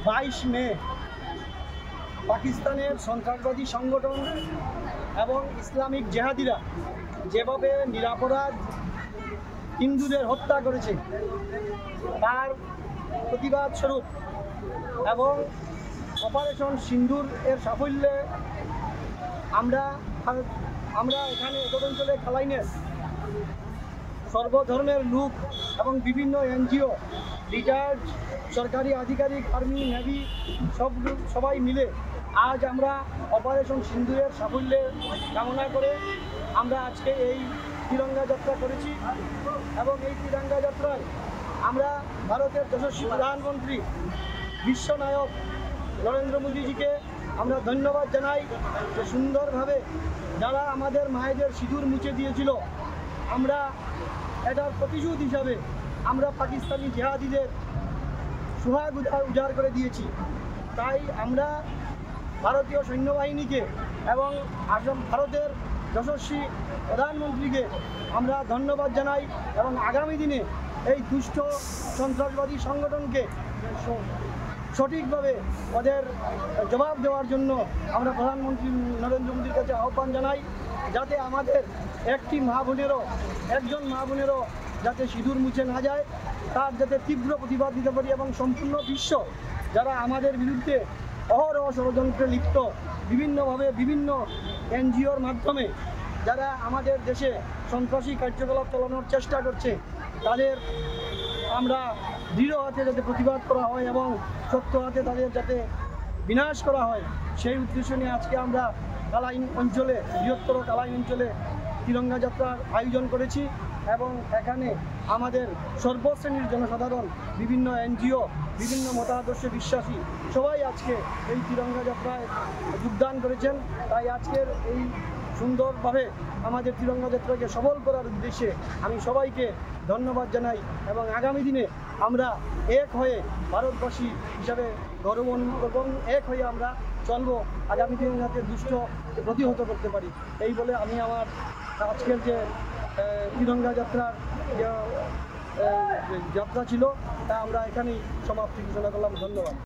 22 মে পাকিস্তানের সন্ত্রাসবাদী সংগঠন এবং ইসলামিক জেহাদিরা যেভাবে নিরপরাধ হিন্দুদের হত্যা করেছে তার প্রতিবাদ স্বরূপ এবং অপারেশন সিন্দুর এর সাফল্যে আমরা এখানে অঞ্চলে খালাইনের সর্বধর্মের লোক এবং বিভিন্ন এনজিও, রিটায়ার্ড সরকারি আধিকারিক, আর্মি, নেভি সবাই মিলে আজ আমরা অপারেশন সিন্দুরের সাফল্যে কামনা করে আমরা আজকে এই তিরঙ্গা যাত্রা করেছি। এবং এই তিরঙ্গা যাত্রায় আমরা ভারতের যশস্বী প্রধানমন্ত্রী বিশ্বনায়ক নরেন্দ্র মোদীজিকে আমরা ধন্যবাদ জানাই যে সুন্দরভাবে যারা আমাদের মায়েদের সিঁদুর মুছে দিয়েছিল, আমরা এটার প্রতিশোধ হিসাবে আমরা পাকিস্তানি জেহাদিদের সোহাগ উজাড় করে দিয়েছি। তাই আমরা ভারতীয় সৈন্যবাহিনীকে এবং ভারতের যশস্বী প্রধানমন্ত্রীকে আমরা ধন্যবাদ জানাই এবং আগামী দিনে এই দুষ্ট সন্ত্রাসবাদী সংগঠনকে সঠিকভাবে ওদের জবাব দেওয়ার জন্য আমরা প্রধানমন্ত্রী নরেন্দ্র মোদীর কাছে আহ্বান জানাই, যাতে আমাদের একজন মা বোনেরও যাতে সিঁদুর মুছে না যায়, তার যাতে তীব্র প্রতিবাদ দিতে পারি এবং সম্পূর্ণ বিশ্ব যারা আমাদের বিরুদ্ধে অহরহ ষড়যন্ত্রে লিপ্ত, বিভিন্নভাবে বিভিন্ন এনজিওর মাধ্যমে যারা আমাদের দেশে সন্ত্রাসী কার্যকলাপ চালানোর চেষ্টা করছে, তাদের আমরা দৃঢ় হাতে যাতে প্রতিবাদ করা হয় এবং শক্ত হাতে তাদের যাতে বিনাশ করা হয়, সেই উদ্দেশ্য নিয়ে আজকে আমরা কালাইন অঞ্চলে, বৃহত্তর কালাইন অঞ্চলে তিরঙ্গা যাত্রার আয়োজন করেছি। এবং এখানে আমাদের সর্বশ্রেণীর জনসাধারণ, বিভিন্ন এনজিও, বিভিন্ন মতাদর্শে বিশ্বাসী সবাই আজকে এই তিরঙ্গা যাত্রায় যোগদান করেছেন। তাই আজকের এই সুন্দরভাবে আমাদের তিরঙ্গা যাত্রাকে সফল করার উদ্দেশ্যে আমি সবাইকে ধন্যবাদ জানাই এবং আগামী দিনে আমরা এক হয়ে ভারতবাসী হিসাবে গর্ব এবং এক হয়ে আমরা চলবো, আগামী দিনে যাতে দুষ্ট প্রতিহত করতে পারি। এই বলে আমি আমার আজকের যে তিরঙ্গা যাত্রার যাত্রা ছিল তা আমরা এখানেই সমাপ্তি ঘোষণা করলাম। ধন্যবাদ।